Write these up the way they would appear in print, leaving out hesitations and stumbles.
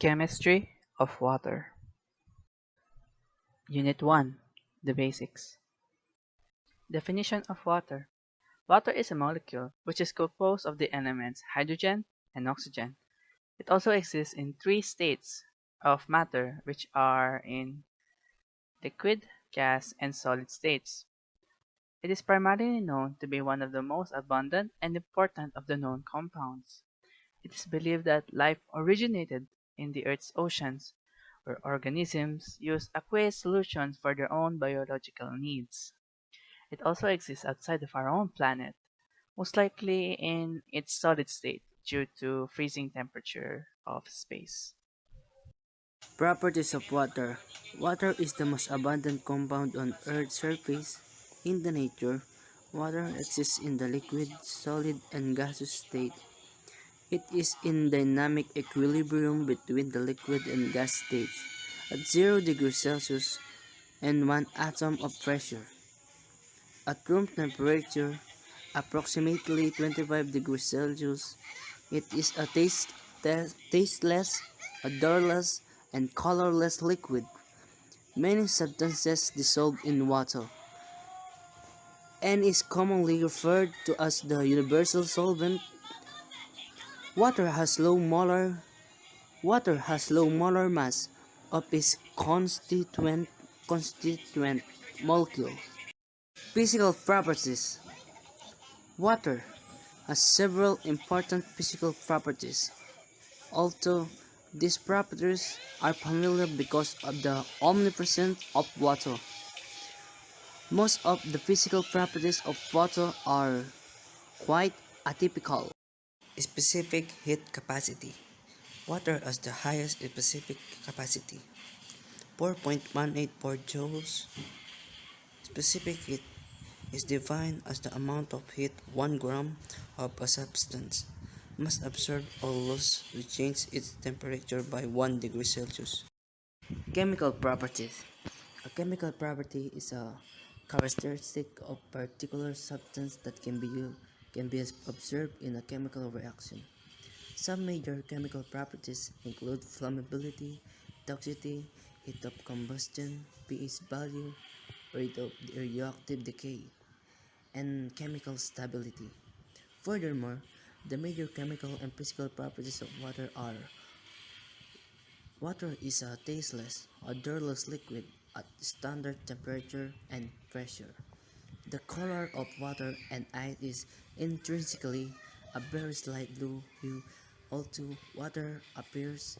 Chemistry of water. Unit 1. The basics. Definition of water. Water is a molecule which is composed of the elements hydrogen and oxygen. It also exists in three states of matter, which are in liquid, gas, and solid states. It is primarily known to be one of the most abundant and important of the known compounds. It is believed that life originated in the Earth's oceans, where organisms use aqueous solutions for their own biological needs. It also exists outside of our own planet, most likely in its solid state due to freezing temperature of space. Properties of water. Water is the most abundant compound on Earth's surface. In the nature, water exists in the liquid, solid, and gaseous state. It is in dynamic equilibrium between the liquid and gas stage at 0 degrees Celsius and 1 atom of pressure. At room temperature, approximately 25 degrees Celsius, it is a tasteless, odorless, and colorless liquid. Many substances dissolve in water and is commonly referred to as the universal solvent. Water has low molar mass of its constituent molecule. Physical properties. Water has several important physical properties, although these properties are familiar because of the omnipresence of water. Most of the physical properties of water are quite atypical. Specific heat capacity. Water has the highest specific capacity, 4.184 joules. Specific heat is defined as the amount of heat 1 gram of a substance must absorb or lose to change its temperature by 1 degree Celsius. Chemical properties. A chemical property is a characteristic of particular substance that can be observed in a chemical reaction. Some major chemical properties include flammability, toxicity, heat of combustion, pH value, rate of radioactive decay, and chemical stability. Furthermore, the major chemical and physical properties of water are: water is a tasteless, odorless liquid at standard temperature and pressure. The color of water and ice is intrinsically a very slight blue hue, although water appears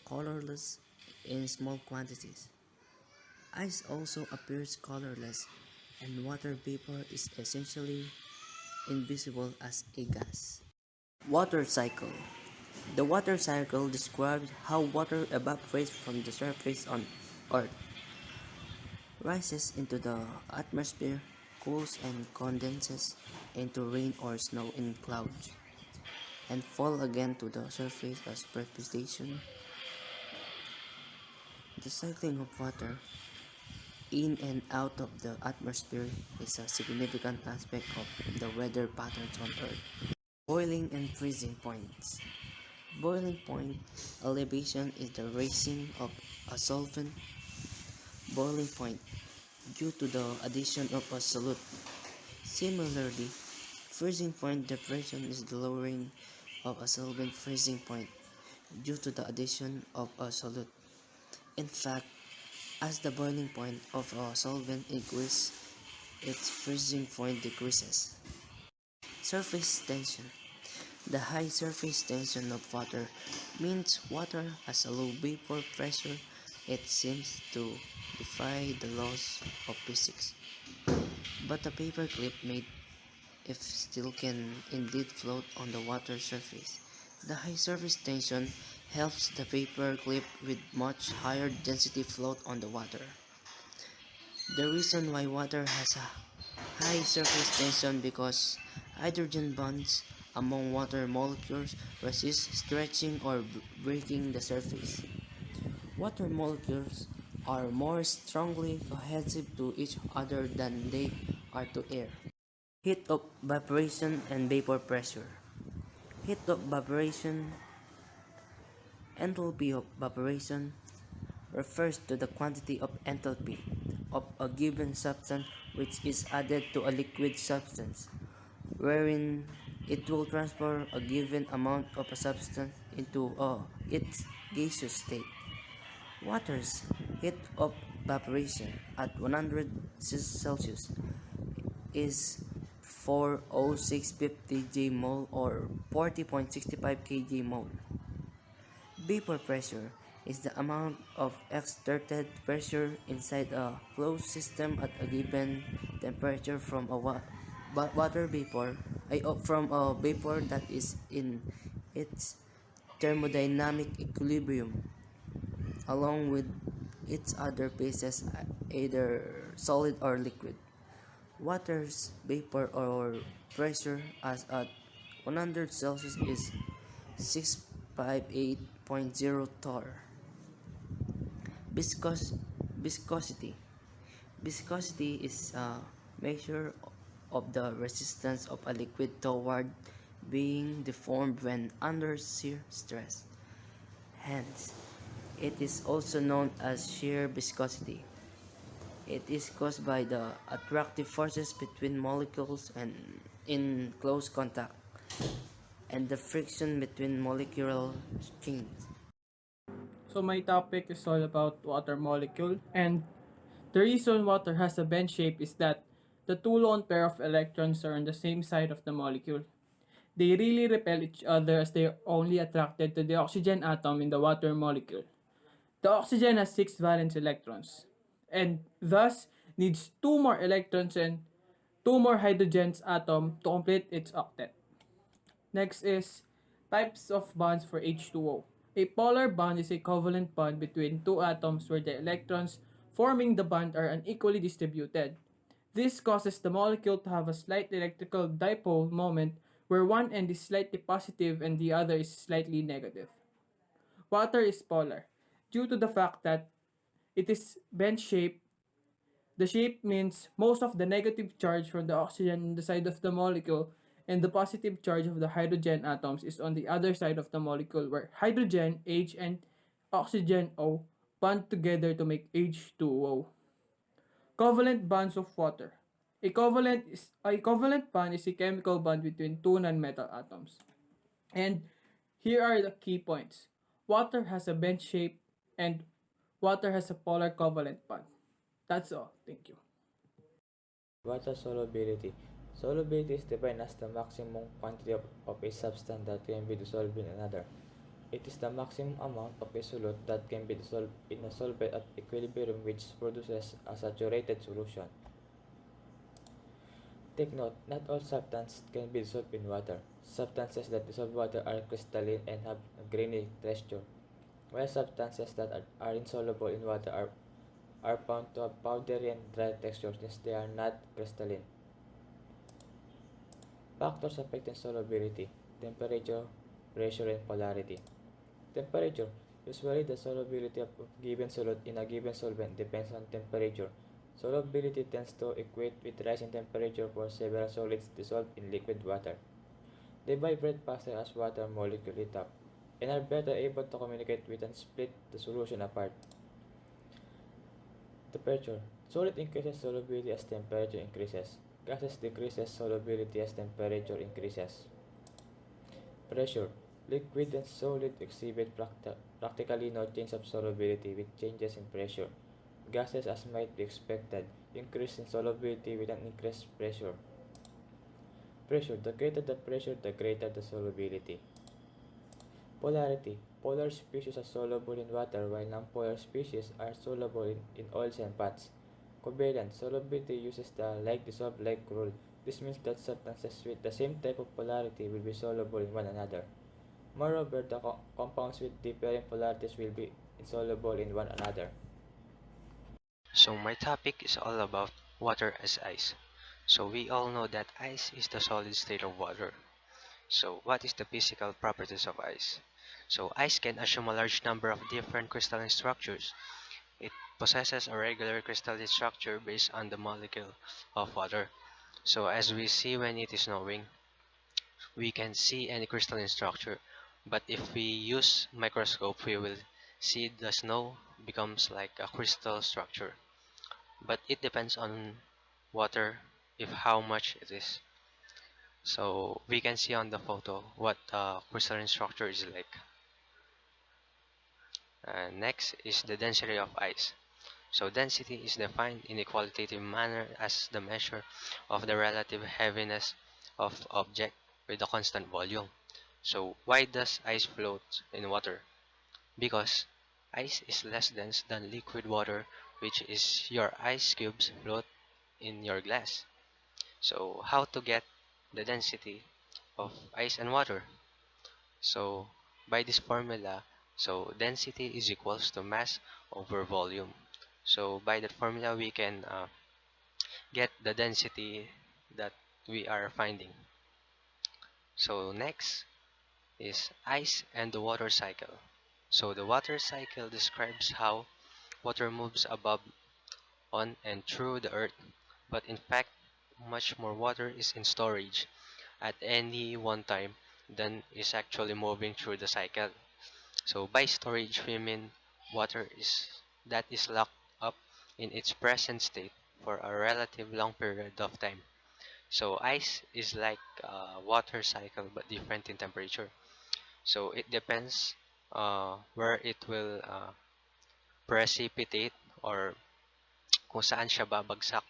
colorless in small quantities. Ice also appears colorless, and water vapor is essentially invisible as a gas. Water cycle. The water cycle describes how water evaporates from the surface on Earth, rises into the atmosphere, cools and condenses into rain or snow in clouds, and fall again to the surface as precipitation. The cycling of water in and out of the atmosphere is a significant aspect of the weather patterns on Earth. Boiling and freezing points. Boiling point elevation is the raising of a solvent. Boiling point due to the addition of a solute. Similarly, freezing point depression is the lowering of a solvent freezing point due to the addition of a solute. In fact, as the boiling point of a solvent increases, its freezing point decreases. Surface tension. The high surface tension of water means water has a low vapor pressure. It seems to defy the laws of physics. But a paper clip made of steel can indeed float on the water surface. The high surface tension helps the paper clip with much higher density float on the water. The reason why water has a high surface tension because hydrogen bonds among water molecules resist stretching or breaking the surface. Water molecules are more strongly cohesive to each other than they are to air. Heat of evaporation and vapor pressure. Heat of evaporation Enthalpy of evaporation refers to the quantity of enthalpy of a given substance which is added to a liquid substance, wherein it will transfer a given amount of a substance into its gaseous state. Water's heat of evaporation at 100 Celsius is 40650 J mole or 40.65 kg mole. Vapor pressure is the amount of exerted pressure inside a closed system at a given temperature from a water vapor from a vapor that is in its thermodynamic equilibrium along with its other phases, either solid or liquid. Water's vapor or pressure as at 100 Celsius is 658.0 torr. Viscos- viscosity. Viscosity is a measure of the resistance of a liquid toward being deformed when under shear stress. Hence, it is also known as shear viscosity. It is caused by the attractive forces between molecules and in close contact and the friction between molecular chains. So my topic is all about water molecule, and the reason water has a bend shape is that the two lone pair of electrons are on the same side of the molecule. They really repel each other as they are only attracted to the oxygen atom in the water molecule. The oxygen has 6 valence electrons and thus needs 2 more electrons and 2 more hydrogens atom to complete its octet. Next is types of bonds for H2O. A polar bond is a covalent bond between two atoms where the electrons forming the bond are unequally distributed. This causes the molecule to have a slight electrical dipole moment where one end is slightly positive and the other is slightly negative. Water is polar due to the fact that it is bend shaped. The shape means most of the negative charge from the oxygen on the side of the molecule and the positive charge of the hydrogen atoms is on the other side of the molecule where hydrogen H and oxygen O bond together to make H2O. Covalent bonds of water. A covalent bond is a chemical bond between two nonmetal atoms. And here are the key points. Water has a bend shape and water has a polar covalent bond. That's all. Thank you. Water solubility. Solubility is defined as the maximum quantity of a substance that can be dissolved in another. It is the maximum amount of a solute that can be dissolved in a solvent at equilibrium which produces a saturated solution. Take note, not all substances can be dissolved in water. Substances that dissolve water are crystalline and have a grainy texture, while substances that are insoluble in water are found to have powdery and dry texture since they are not crystalline. Factors affecting solubility: temperature, pressure, and polarity. Temperature. Usually, the solubility of a given solute in a given solvent depends on temperature. Solubility tends to equate with rising temperature for several solids dissolved in liquid water. They vibrate faster as water molecules heat up, and are better able to communicate with and split the solution apart. Temperature. Solid increases solubility as temperature increases. Gases decreases solubility as temperature increases. Pressure. Liquid and solid exhibit practically no change of solubility with changes in pressure. Gases, as might be expected, increase in solubility with an increased pressure. Pressure. The greater the pressure, the greater the solubility. Polarity. Polar species are soluble in water while non-polar species are soluble in oils and fats. Covalent. Solubility uses the like dissolve like rule. This means that substances with the same type of polarity will be soluble in one another. Moreover, the compounds with different polarities will be insoluble in one another. So my topic is all about water as ice. So we all know that ice is the solid state of water. So what is the physical properties of ice? So ice can assume a large number of different crystalline structures. It possesses a regular crystalline structure based on the molecule of water. So as we see when it is snowing, we can see any crystalline structure But if we use microscope, we will see the snow becomes like a crystal structure. But it depends on water, if how much it is. So we can see on the photo what the crystalline structure is like. Next is the density of ice. So density is defined in a qualitative manner as the measure of the relative heaviness of object with a constant volume. So why does ice float in water? Because ice is less dense than liquid water, which is your ice cubes float in your glass. So how to get the density of ice and water? So by this formula, so density is equals to mass over volume. So by that formula, we can get the density that we are finding. So next is ice and the water cycle. So the water cycle describes how water moves above, on, and through the earth, but in fact, much more water is in storage at any one time than is actually moving through the cycle. So by storage, we mean water is that is locked up in its present state for a relative long period of time. So ice is like a water cycle but different in temperature. So it depends where it will precipitate or kung saan siya babagsak.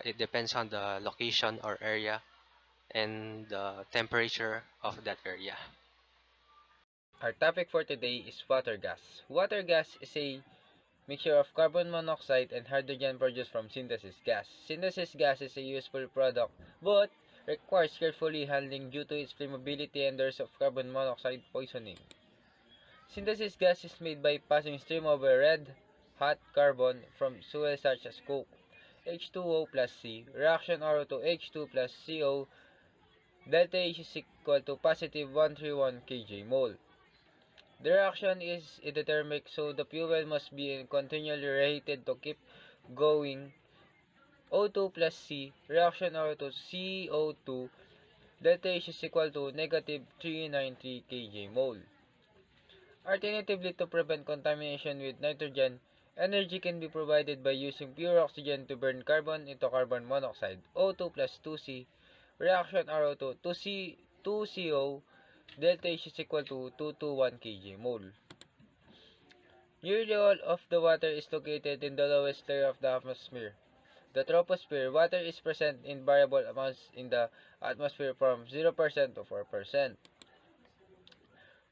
It depends on the location or area and the temperature of that area. Our topic for today is water gas. Water gas is a mixture of carbon monoxide and hydrogen produced from synthesis gas. Synthesis gas is a useful product but requires carefully handling due to its flammability and the risk of carbon monoxide poisoning. Synthesis gas is made by passing stream over red hot carbon from fuels such as coke. H2O plus C, reaction RO2 H2 plus CO, delta H is equal to positive 131 kJ mole. The reaction is endothermic, so the fuel must be continually reheated to keep going. O2 plus C, reaction R2 CO2, delta H is equal to negative 393 kJ mole. Alternatively, to prevent contamination with nitrogen, energy can be provided by using pure oxygen to burn carbon into carbon monoxide. O2 plus 2C, reaction RO2 2C, 2CO, delta H is equal to 221 kJ mole. Nearly all of the water is located in the lowest layer of the atmosphere. The troposphere, water is present in variable amounts in the atmosphere from 0% to 4%.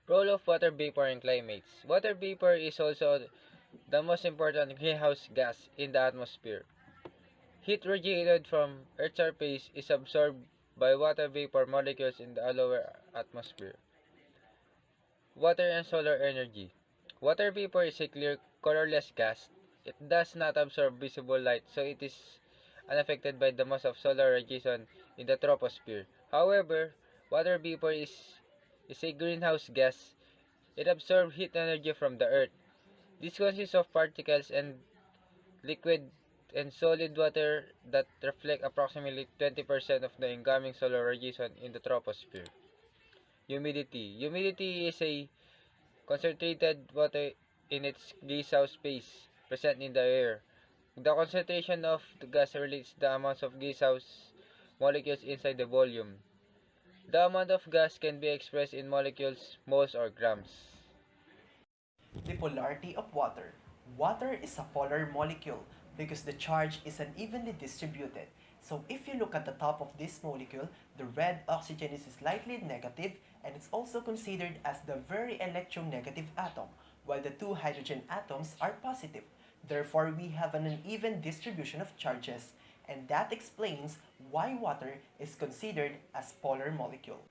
Role of water vapor in climates. Water vapor is also the most important greenhouse gas in the atmosphere. Heat radiated from Earth's surface is absorbed by water vapor molecules in the lower atmosphere. Water and solar energy. Water vapor is a clear, colorless gas. It does not absorb visible light, so it is unaffected by the mass of solar radiation in the troposphere. However, water vapor is a greenhouse gas. It absorbs heat energy from the earth. This consists of particles and liquid and solid water that reflect approximately 20% of the incoming solar radiation in the troposphere. Humidity. Humidity is a concentrated water in its gaseous phase present in the air. The concentration of the gas relates the amounts of gaseous molecules inside the volume. The amount of gas can be expressed in molecules, moles, or grams. The polarity of water. Water is a polar molecule because the charge is unevenly distributed. So if you look at the top of this molecule, the red oxygen is slightly negative and it's also considered as the very electronegative atom, while the two hydrogen atoms are positive. Therefore, we have an uneven distribution of charges, and that explains why water is considered as polar molecule.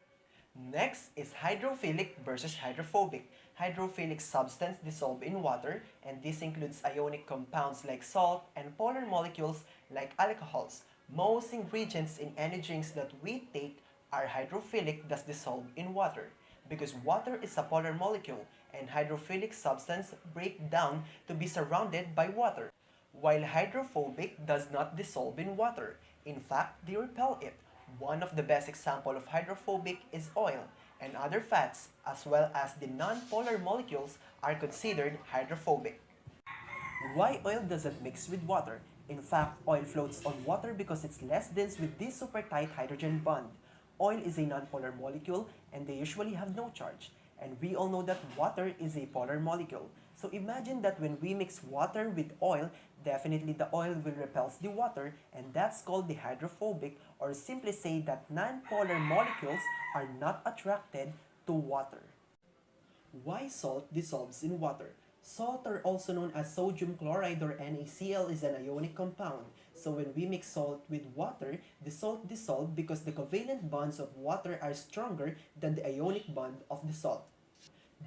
Next is hydrophilic versus hydrophobic. Hydrophilic substance dissolve in water, and this includes ionic compounds like salt and polar molecules like alcohols. Most ingredients in any drinks that we take are hydrophilic, thus dissolve in water. Because water is a polar molecule, and hydrophilic substance break down to be surrounded by water, while hydrophobic does not dissolve in water. In fact, they repel it. One of the best example of hydrophobic is oil, and other fats, as well as the non-polar molecules, are considered hydrophobic. Why oil doesn't mix with water? In fact, oil floats on water because it's less dense with this super tight hydrogen bond. Oil is a nonpolar molecule and they usually have no charge. And we all know that water is a polar molecule. So imagine that when we mix water with oil, definitely the oil will repel the water, and that's called the hydrophobic, or simply say that nonpolar molecules are not attracted to water. Why salt dissolves in water? Salt, or also known as sodium chloride or NaCl, is an ionic compound. So when we mix salt with water, the salt dissolves because the covalent bonds of water are stronger than the ionic bond of the salt.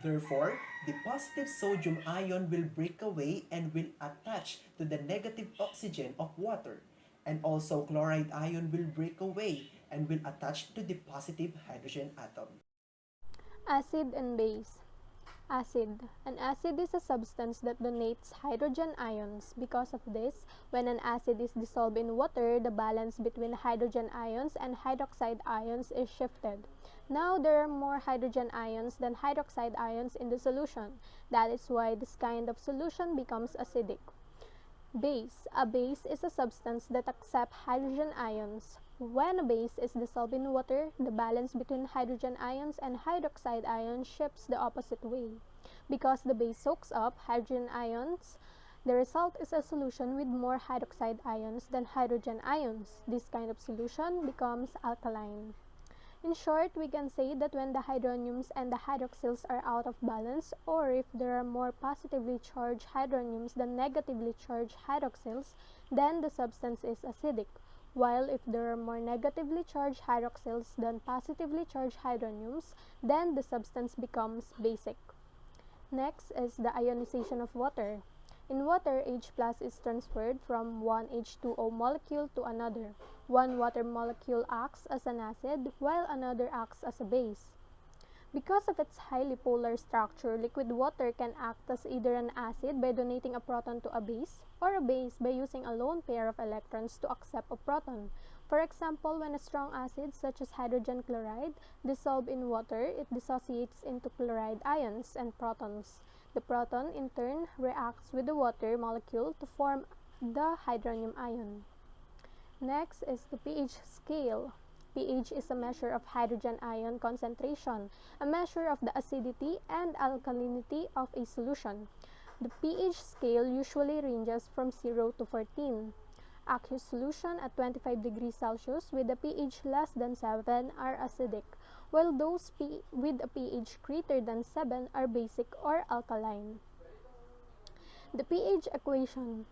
Therefore, the positive sodium ion will break away and will attach to the negative oxygen of water. And also chloride ion will break away and will attach to the positive hydrogen atom. Acid and base. Acid. An acid is a substance that donates hydrogen ions. Because of this, when an acid is dissolved in water, the balance between hydrogen ions and hydroxide ions is shifted. Now there are more hydrogen ions than hydroxide ions in the solution. That is why this kind of solution becomes acidic. Base. A base is a substance that accepts hydrogen ions. When a base is dissolved in water, the balance between hydrogen ions and hydroxide ions shifts the opposite way. Because the base soaks up hydrogen ions, the result is a solution with more hydroxide ions than hydrogen ions. This kind of solution becomes alkaline. In short, we can say that when the hydroniums and the hydroxyls are out of balance, or if there are more positively charged hydroniums than negatively charged hydroxyls, then the substance is acidic, while if there are more negatively charged hydroxyls than positively charged hydroniums, then the substance becomes basic. Next is the ionization of water. In water, H+ is transferred from one H2O molecule to another. One water molecule acts as an acid, while another acts as a base. Because of its highly polar structure, liquid water can act as either an acid by donating a proton to a base, or a base by using a lone pair of electrons to accept a proton. For example, when a strong acid, such as hydrogen chloride, dissolves in water, it dissociates into chloride ions and protons. The proton, in turn, reacts with the water molecule to form the hydronium ion. Next is the pH scale. pH is a measure of hydrogen ion concentration, a measure of the acidity and alkalinity of a solution. The pH scale usually ranges from 0 to 14. Aqueous solution at 25 degrees Celsius with a pH less than 7 are acidic, while those with a pH greater than 7 are basic or alkaline. The pH equation.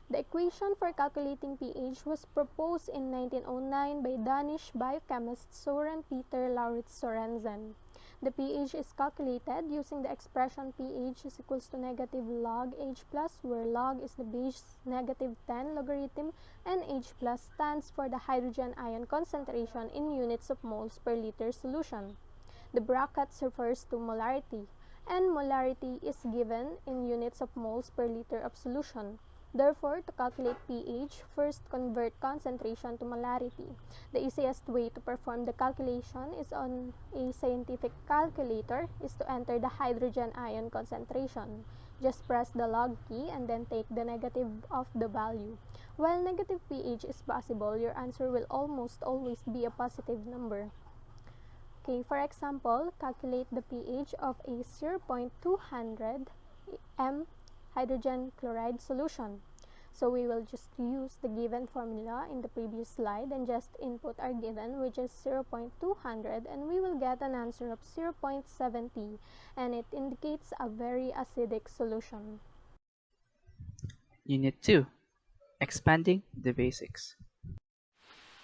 The equation for calculating pH was proposed in 1909 by Danish biochemist Søren Peter Lauritz Sørensen. The pH is calculated using the expression pH is equals to negative log H+, where log is the base negative 10 logarithm and H+ stands for the hydrogen ion concentration in units of moles per liter solution. The brackets refers to molarity, and molarity is given in units of moles per liter of solution. Therefore, to calculate pH, first convert concentration to molarity. The easiest way to perform the calculation is on a scientific calculator is to enter the hydrogen ion concentration. Just press the log key and then take the negative of the value. While negative pH is possible, your answer will almost always be a positive number. Okay, for example, calculate the pH of a 0.200 m hydrogen chloride solution. So we will just use the given formula in the previous slide and just input our given, which is 0.200, and we will get an answer of 0.70, and it indicates a very acidic solution. Unit 2. Expanding the basics.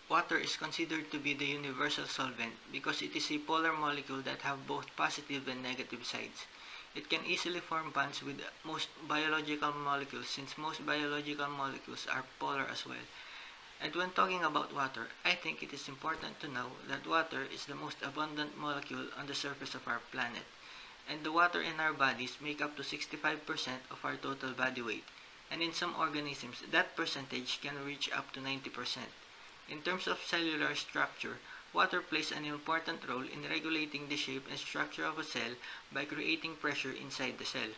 Water is considered to be the universal solvent because it is a polar molecule that have both positive and negative sides. It can easily form bonds with most biological molecules since most biological molecules are polar as well. And when talking about water, I think it is important to know that water is the most abundant molecule on the surface of our planet. And the water in our bodies make up to 65% of our total body weight. And in some organisms, that percentage can reach up to 90%. In terms of cellular structure, Water plays an important role in regulating the shape and structure of a cell by creating pressure inside the cell.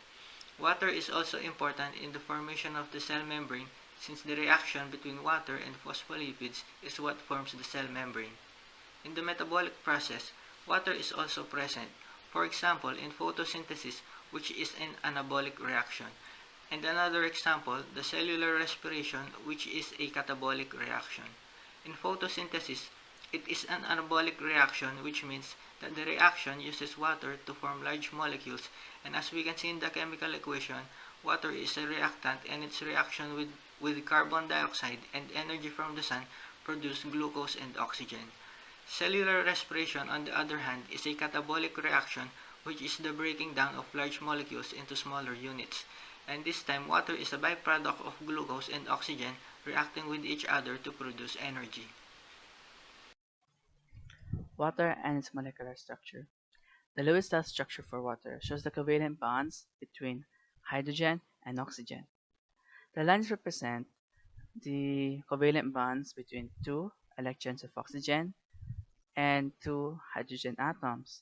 Water is also important in the formation of the cell membrane since the reaction between water and phospholipids is what forms the cell membrane. In the metabolic process, water is also present, for example in photosynthesis, which is an anabolic reaction, and another example, the cellular respiration, which is a catabolic reaction. In photosynthesis, it is an anabolic reaction, which means that the reaction uses water to form large molecules, and as we can see in the chemical equation, water is a reactant and its reaction with carbon dioxide and energy from the sun produce glucose and oxygen. Cellular respiration, on the other hand, is a catabolic reaction, which is the breaking down of large molecules into smaller units, and this time water is a byproduct of glucose and oxygen reacting with each other to produce energy. Water and its molecular structure. The Lewis dot structure for water shows the covalent bonds between hydrogen and oxygen. The lines represent the covalent bonds between two electrons of oxygen and two hydrogen atoms.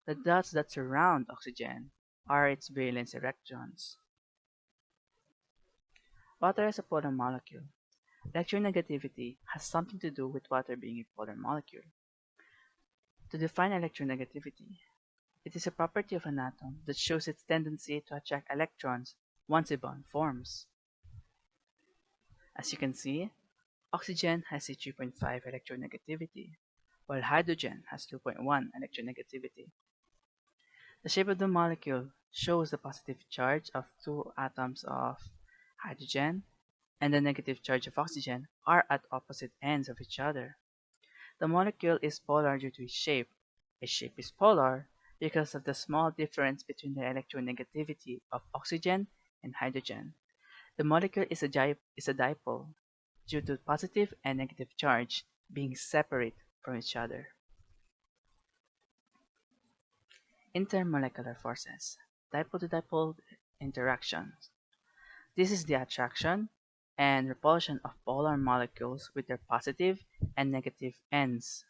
The dots that surround oxygen are its valence electrons. Water is a polar molecule. Electronegativity has something to do with water being a polar molecule. To define electronegativity, it is a property of an atom that shows its tendency to attract electrons once a bond forms. As you can see, oxygen has a 3.5 electronegativity, while hydrogen has 2.1 electronegativity. The shape of the molecule shows the positive charge of two atoms of hydrogen and the negative charge of oxygen are at opposite ends of each other. The molecule is polar due to its shape. Its shape is polar because of the small difference between the electronegativity of oxygen and hydrogen. The molecule is a dipole due to positive and negative charge being separate from each other. Intermolecular forces, dipole-to-dipole interactions. This is the attraction and repulsion of polar molecules with their positive and negative ends.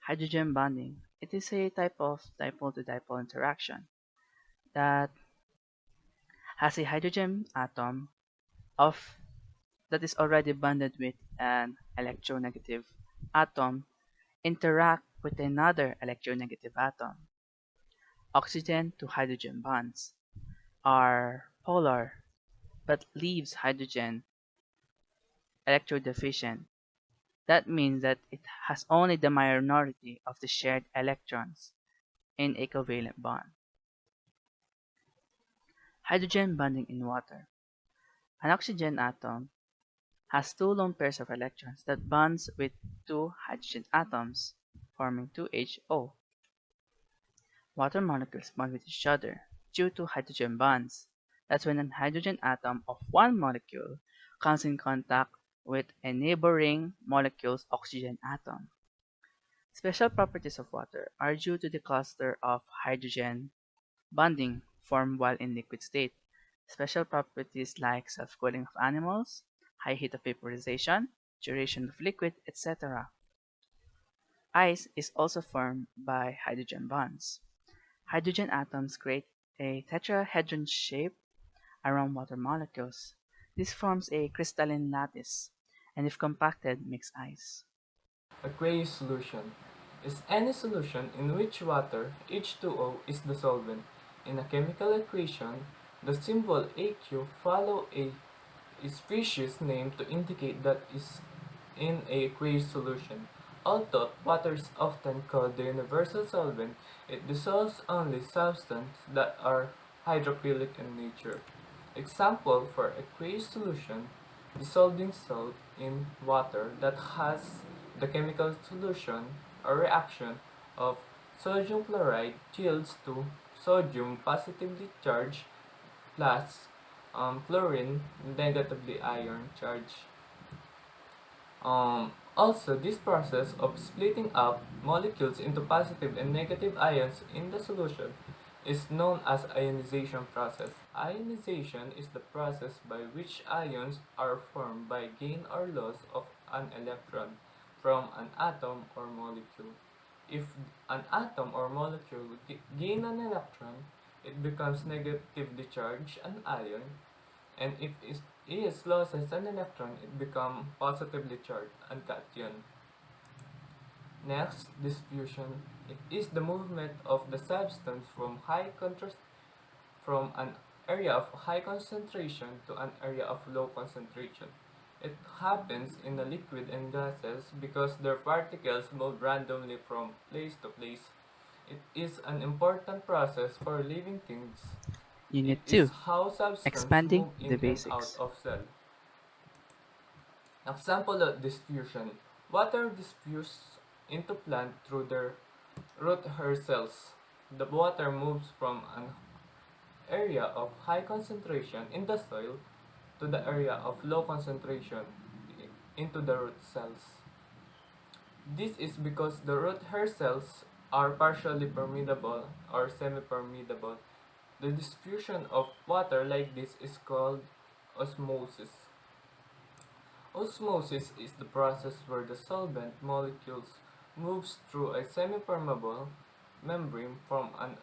Hydrogen bonding. It is a type of dipole-to-dipole interaction that has a hydrogen atom of that is already bonded with an electronegative atom interact with another electronegative atom. Oxygen to hydrogen bonds are polar but leaves hydrogen electrodeficient. That means that it has only the minority of the shared electrons in a covalent bond. Hydrogen bonding in water. An oxygen atom has two lone pairs of electrons that bonds with two hydrogen atoms, forming 2HO. Water molecules bond with each other due to hydrogen bonds. That's when a hydrogen atom of one molecule comes in contact with a neighboring molecule's oxygen atom. Special properties of water are due to the cluster of hydrogen bonding formed while in liquid state. Special properties like self-cooling of animals, high heat of vaporization, duration of liquid, etc. Ice is also formed by hydrogen bonds. Hydrogen atoms create a tetrahedron shape around water molecules. This forms a crystalline lattice, and if compacted, makes ice. Aqueous solution is any solution in which water H2O is the solvent. In a chemical equation, the symbol AQ follow a species name to indicate that is in a aqueous solution. Although water is often called the universal solvent, it dissolves only substances that are hydrophilic in nature. Example for aqueous solution: dissolving salt in water that has the chemical solution or reaction of sodium chloride yields to sodium positively charged plus chlorine negatively ion charged. Also, this process of splitting up molecules into positive and negative ions in the solution is known as ionization process. Ionization is the process by which ions are formed by gain or loss of an electron from an atom or molecule. If an atom or molecule gain an electron, it becomes negatively charged an ion, and if it loses an electron, it becomes positively charged an cation. Next, diffusion. It is the movement of the substance from an area of high concentration to an area of low concentration. It happens in the liquid and gases because their particles move randomly from place to place. It is an important process for living things. It Unit is 2. how substance Expanding move the in and out basics. of cell. Example of diffusion. Water diffuses into plant through their root hair cells. The water moves from an area of high concentration in the soil to the area of low concentration into the root cells. This is because the root hair cells are partially permeable or semi-permeable. The diffusion of water like this is called osmosis. Osmosis is the process where the solvent molecules moves through a semi-permeable membrane from an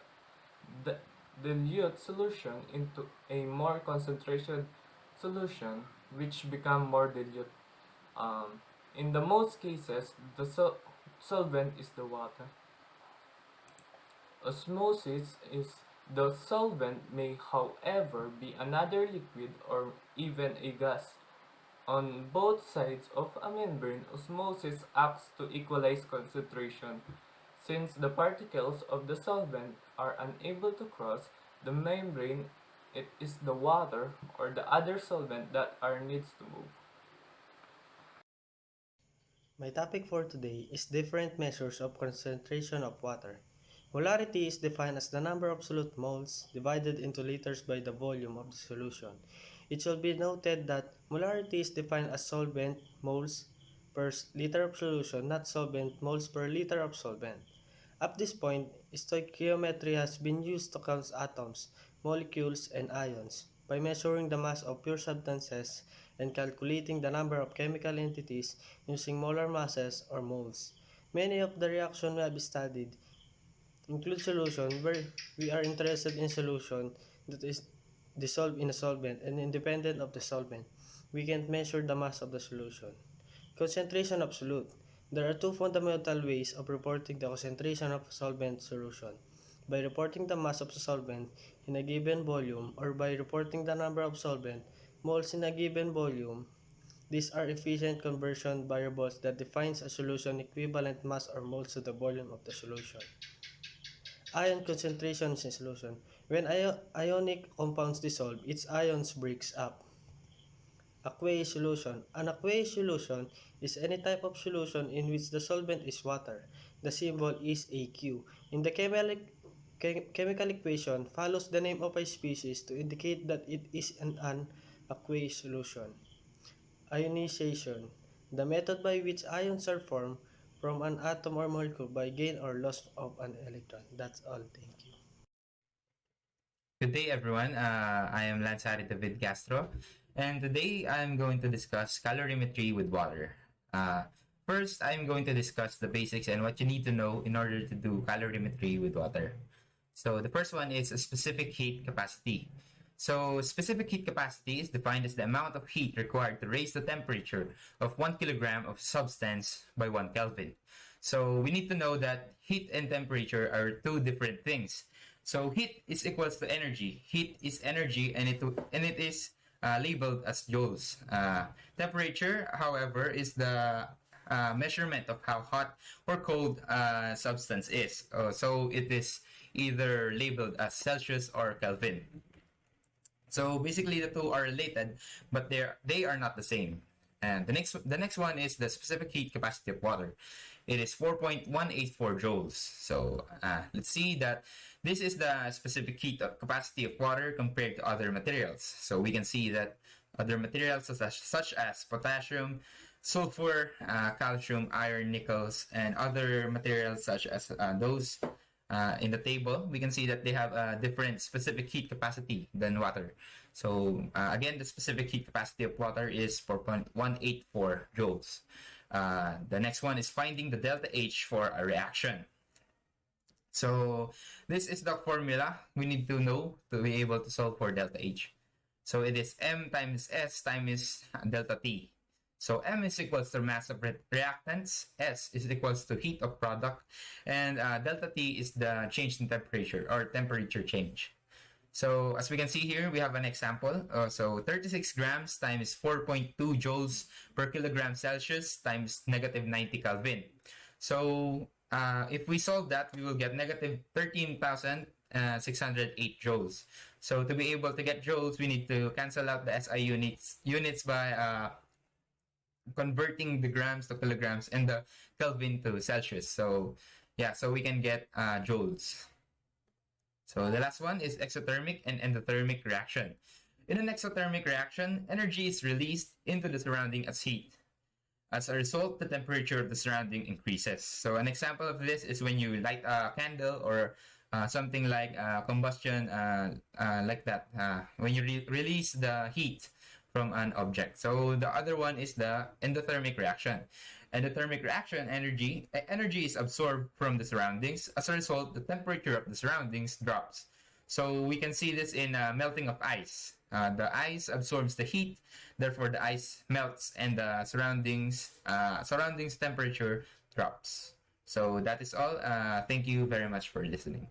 dilute solution into a more concentrated solution, which become more dilute. In the most cases, the solvent is the water. Osmosis is the solvent may, however, be another liquid or even a gas. On both sides of a membrane, osmosis acts to equalize concentration. Since the particles of the solvent are unable to cross the membrane, it is the water or the other solvent that needs to move. My topic for today is different measures of concentration of water. Molarity is defined as the number of absolute moles divided into liters by the volume of the solution. It should be noted that molarity is defined as solvent moles per liter of solution, not solvent moles per liter of solvent. Up this point, stoichiometry has been used to count atoms, molecules, and ions by measuring the mass of pure substances and calculating the number of chemical entities using molar masses or moles. Many of the reactions we have studied include solution where we are interested in solution that is dissolved in a solvent and independent of the solvent. We can't measure the mass of the solution. Concentration absolute. There are two fundamental ways of reporting the concentration of a solvent solution. By reporting the mass of the solvent in a given volume or by reporting the number of solvent moles in a given volume. These are efficient conversion variables that defines a solution equivalent mass or moles to the volume of the solution. Ion concentration in solution. When ionic compounds dissolve, its ions breaks up. Aqueous solution. An aqueous solution is any type of solution in which the solvent is water. The symbol is Aq. In the chemical equation follows the name of a species to indicate that it is an aqueous solution. Ionization. The method by which ions are formed from an atom or molecule by gain or loss of an electron. That's all. Thank you. Good day, everyone. I am Lanz with Castro, and today I'm going to discuss calorimetry with water. First, I'm going to discuss the basics and what you need to know in order to do calorimetry with water. So the first one is a specific heat capacity. So specific heat capacity is defined as the amount of heat required to raise the temperature of 1 kilogram of substance by 1 Kelvin. So we need to know that heat and temperature are two different things. So heat is equals to energy. Heat is energy, and it is labeled as joules. Temperature, however, is the measurement of how hot or cold substance is. So it is either labeled as Celsius or Kelvin. So basically, the two are related, but they are not the same. And the next one is the specific heat capacity of water. It is 4.184 joules. So let's see that this is the specific heat capacity of water compared to other materials. So we can see that other materials such as potassium, sulfur, calcium, iron, nickels, and other materials such as those in the table, we can see that they have a different specific heat capacity than water. So again, the specific heat capacity of water is 4.184 joules. The next one is finding the delta H for a reaction. So this is the formula we need to know to be able to solve for delta H. So it is M times S times delta T. So M is equals to mass of reactants, S is equals to heat of product, and delta T is the change in temperature or temperature change. So as we can see here, we have an example. So 36 grams times 4.2 joules per kilogram Celsius times negative 90 Kelvin. So if we solve that, we will get negative 13,608 joules. So to be able to get joules, we need to cancel out the SI units by converting the grams to kilograms and the Kelvin to Celsius. So yeah, so we can get joules. So the last one is exothermic and endothermic reaction. In an exothermic reaction, energy is released into the surrounding as heat. As a result, the temperature of the surrounding increases. So an example of this is when you light a candle or something like combustion like that, when you release the heat from an object. So the other one is the endothermic reaction. Endothermic reaction, energy is absorbed from the surroundings. As a result, the temperature of the surroundings drops. So we can see this in melting of ice. The ice absorbs the heat, therefore the ice melts and the surroundings temperature drops. So that is all. Thank you very much for listening.